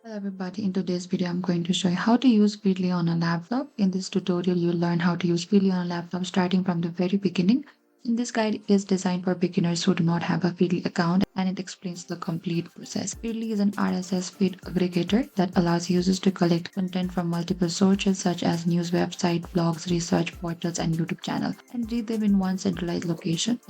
Hello everybody, in today's video I'm going to show you how to use Feedly on a laptop. In this tutorial you'll learn how to use Feedly on a laptop starting from the very beginning. And this guide is designed for beginners who do not have a Feedly account and it explains the complete process. Feedly is an RSS feed aggregator that allows users to collect content from multiple sources such as news website, blogs, research portals and YouTube channel and read them in one centralized location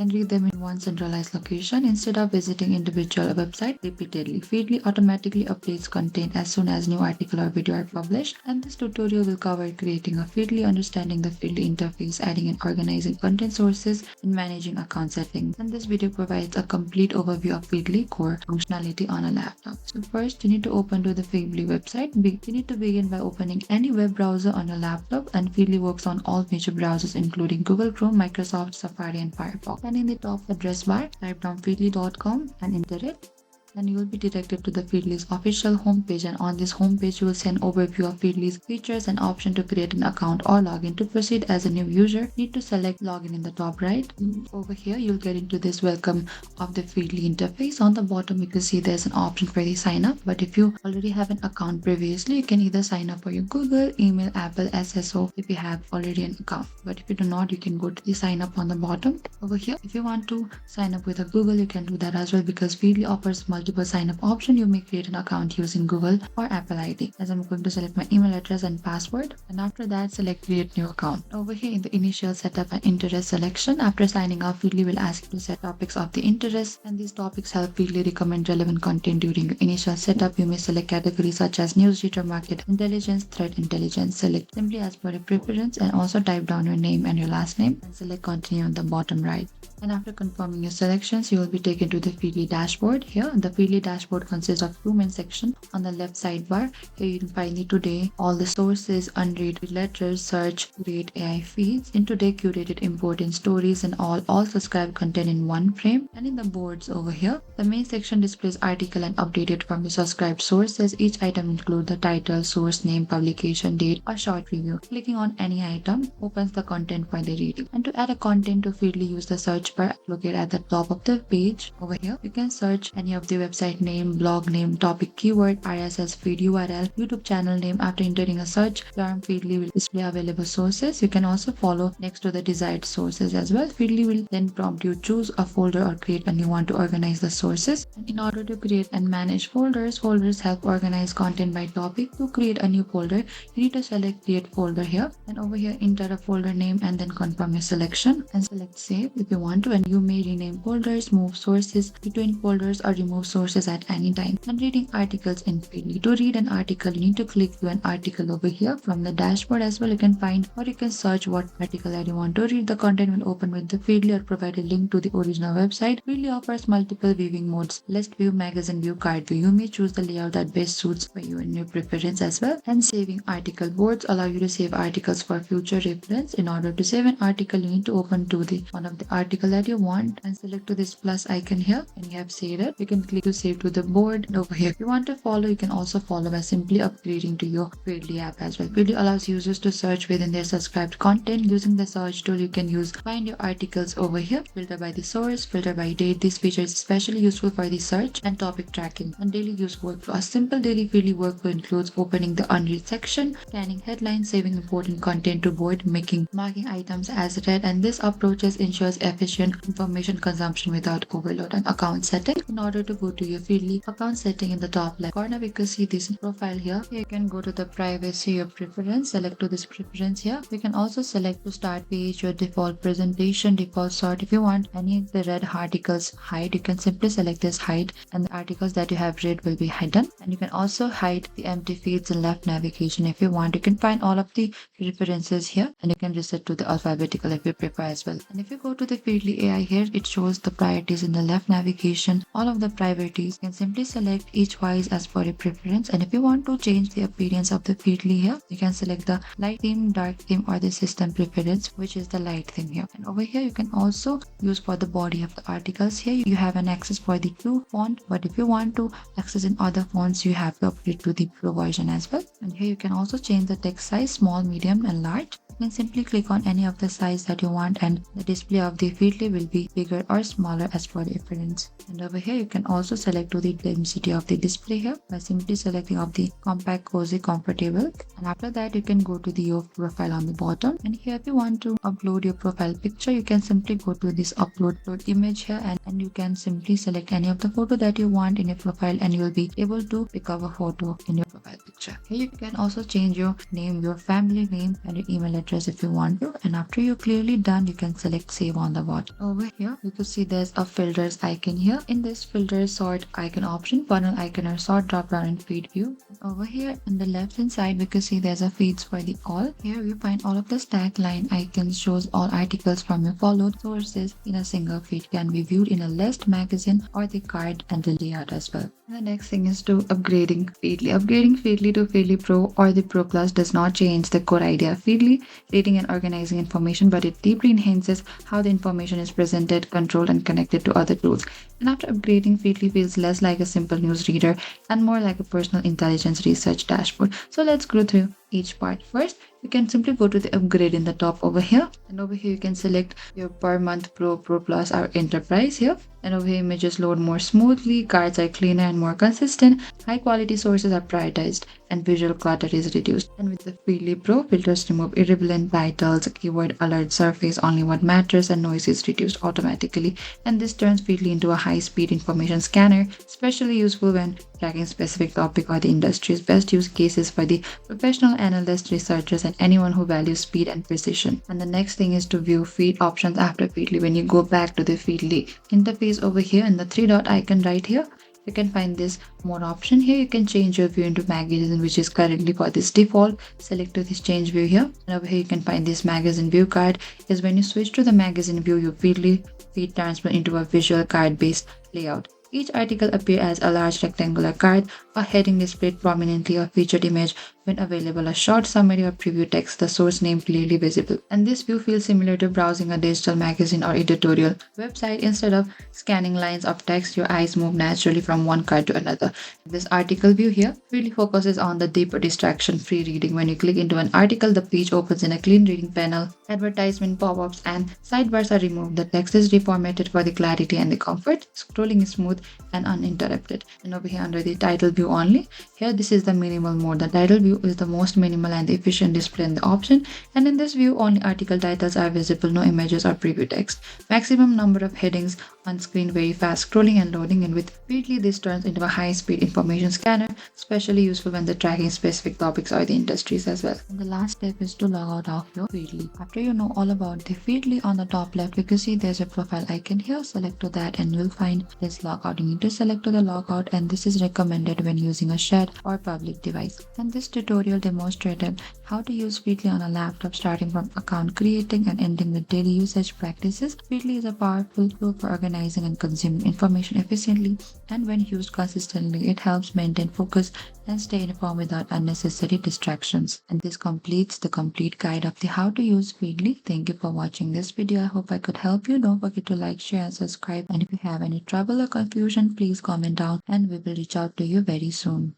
instead of visiting individual websites repeatedly. Feedly automatically updates content as soon as new article or video are published, and this tutorial will cover creating a Feedly, understanding the Feedly interface, adding and organizing content sources, and managing account settings. And this video provides a complete overview of Feedly core functionality on a laptop. So first, you need to open to the Feedly website. You need to begin by opening any web browser on a laptop, and Feedly works on all major browsers including Google Chrome, Microsoft, Safari, and Firefox. And in the top address bar, type down feedly.com and enter it. And you will be directed to the Feedly's official homepage, and on this homepage you will see an overview of Feedly's features and option to create an account or login. To proceed as a new user, need to select login in the top right. Over here you'll get into this welcome of the Feedly interface. On the bottom you can see there's an option for the sign up, but if you already have an account previously you can either sign up for your Google, email, Apple, SSO if you have already an account, but if you do not you can go to the sign up on the bottom. Over here if you want to sign up with a Google you can do that as well, because Feedly offers multiple sign up option. You may create an account using Google or Apple ID. As I'm going to select my email address and password, and after that select create new account. Over here in the initial setup and interest selection, after signing up, Feedly will ask you to set topics of the interest, and these topics help Feedly recommend relevant content during your initial setup. You may select categories such as news, data, market intelligence, threat intelligence. Select simply as per your preference and also type down your name and your last name and select continue on the bottom right. And after confirming your selections, you will be taken to the Feedly dashboard. Here, the Feedly dashboard consists of two main sections. On the left sidebar, here you can find the today, all the sources, unread letters, search, create AI feeds, in today curated important stories, and all subscribed content in one frame. And in the boards over here, the main section displays article and updated from the subscribed sources. Each item includes the title, source name, publication date, or short review. Clicking on any item opens the content for the reading. And to add a content to Feedly, use the search bar located at the top of the page. Over here, you can search any of the website name, blog name, topic keyword, RSS feed URL, YouTube channel name. After entering a search term, Feedly will display available sources. You can also follow next to the desired sources as well. Feedly will then prompt you choose a folder or create a new one to organize the sources. And in order to create and manage folders help organize content by topic. To create a new folder, you need to select create folder here, and over here enter a folder name and then confirm your selection and select save if you want to. And you may rename folders, move sources between folders, or remove sources at any time. And reading articles in Feedly. To read an article, you need to click to an article over here. From the dashboard as well, you can find or you can search what article that you want to read. The content will open with the Feedly or provide a link to the original website. Feedly offers multiple viewing modes: list view, magazine view, card view. You may choose the layout that best suits for you and your preference as well. And saving article. Boards allow you to save articles for future reference. In order to save an article, you need to open to the one of the article that you want and select to this plus icon here, and you have saved it. You can click to save to the board. And over here, if you want to follow, you can also follow by simply upgrading to your Feedly app as well. Feedly allows users to search within their subscribed content. Using the search tool, you can use find your articles over here, filter by the source, filter by date. This feature is especially useful for the search and topic tracking. And daily use workflow. A simple daily Feedly workflow includes opening the unread section, scanning headlines, saving important content to board, marking items as read, and this approach ensures efficient information consumption without overload. And account setting. In order to go to your Feedly account setting, in the top left corner we can see this profile here. You can go to the privacy, your preference, select to this preference here. You can also select to start page, your default presentation, default sort. If you want any of the read articles hide, you can simply select this hide, and the articles that you have read will be hidden. And you can also hide the empty feeds and left navigation if you want. You can find all of the preferences here, and you can reset to the alphabetical if you prefer as well. And if you go to the Feedly AI here, it shows the priorities in the left navigation. All of the priorities, you can simply select each wise as per your preference. And if you want to change the appearance of the Feedly here, you can select the light theme, dark theme, or the system preference, which is the light theme here. And over here you can also use for the body of the articles. Here you have an access for the Q font, but if you want to access in other fonts, you have to upgrade to the Pro version as well. And here you can also change the text size, small, medium, and large. You can simply click on any of the size that you want and the display of the Feedly will be bigger or smaller as per your preference. And over here you can also select to the density of the display here by simply selecting of the compact, cozy, comfortable. And after that you can go to the your profile on the bottom, and here if you want to upload your profile picture you can simply go to this upload image here, and you can simply select any of the photo that you want in your profile and you will be able to pick up a photo in your profile picture. Here you can also change your name, your family name and your email address if you want to, and after you're clearly done you can select save on the bottom. Over here you can see there's a filters icon here. In this filter sort icon option, funnel icon or sort drop down and feed view. Over here on the left hand side we can see there's a feeds for the all. Here you find all of the stack line icons, shows all articles from your followed sources in a single feed, can be viewed in a list, magazine or the card and the layout as well. The next thing is to upgrading Feedly. Upgrading Feedly to Feedly Pro or the Pro Plus does not change the core idea of Feedly, reading and organizing information, but it deeply enhances how the information is presented, controlled and connected to other tools. And after upgrading, Feedly feels less like a simple news reader and more like a personal intelligence research dashboard. So let's go through each part. First, you can simply go to the upgrade in the top over here, and over here you can select your per month Pro, Pro Plus or Enterprise here. And over here images load more smoothly, cards are cleaner and more consistent, high quality sources are prioritized and visual clutter is reduced. And with the Feedly Pro, filters remove irrelevant titles, keyword alerts surface only what matters and noise is reduced automatically. And this turns Feedly into a high-speed information scanner, especially useful when tracking specific topic or the industry's best use cases for the professional analysts, researchers and anyone who values speed and precision. And the next thing is to view feed options after Feedly. When you go back to the Feedly interface over here in the three dot icon right here, you can find this more option. Here you can change your view into magazine, which is currently for this default. Select to this change view here, and over here you can find this magazine view card. Is when you switch to the magazine view, your Feedly feed transfer into a visual card based layout. Each article appears as a large rectangular card, a heading displayed prominently, a featured image when available, a short summary or preview text, the source name clearly visible. And this view feels similar to browsing a digital magazine or editorial website. Instead of scanning lines of text, your eyes move naturally from one card to another. This article view here really focuses on the deeper distraction-free reading. When you click into an article, the page opens in a clean reading panel. Advertisement pop-ups and sidebars are removed. The text is reformatted for the clarity and the comfort. Scrolling is smooth and uninterrupted. And over here under the title view only, here this is the minimal mode. The title view is the most minimal and efficient display in the option, and in this view only article titles are visible, no images or preview text. Maximum number of headings on screen, very fast scrolling and loading, and with Feedly this turns into a high-speed information scanner, especially useful when the tracking specific topics or the industries as well. And the last step is to log out of your Feedly. After you know all about the Feedly, on the top left you can see there's a profile icon here. Select to that and you'll find this logout. You need to select to the logout, and this is recommended when using a shared or public device. And this tutorial demonstrated how to use Feedly on a laptop, starting from account creating and ending with daily usage practices. Feedly is a powerful tool for organizing and consuming information efficiently, and when used consistently, it helps maintain focus and stay informed without unnecessary distractions. And this completes the complete guide of the how to use Feedly. Thank you for watching this video. I hope I could help you. Don't forget to like, share and subscribe. And if you have any trouble or confusion, please comment down and we will reach out to you very soon.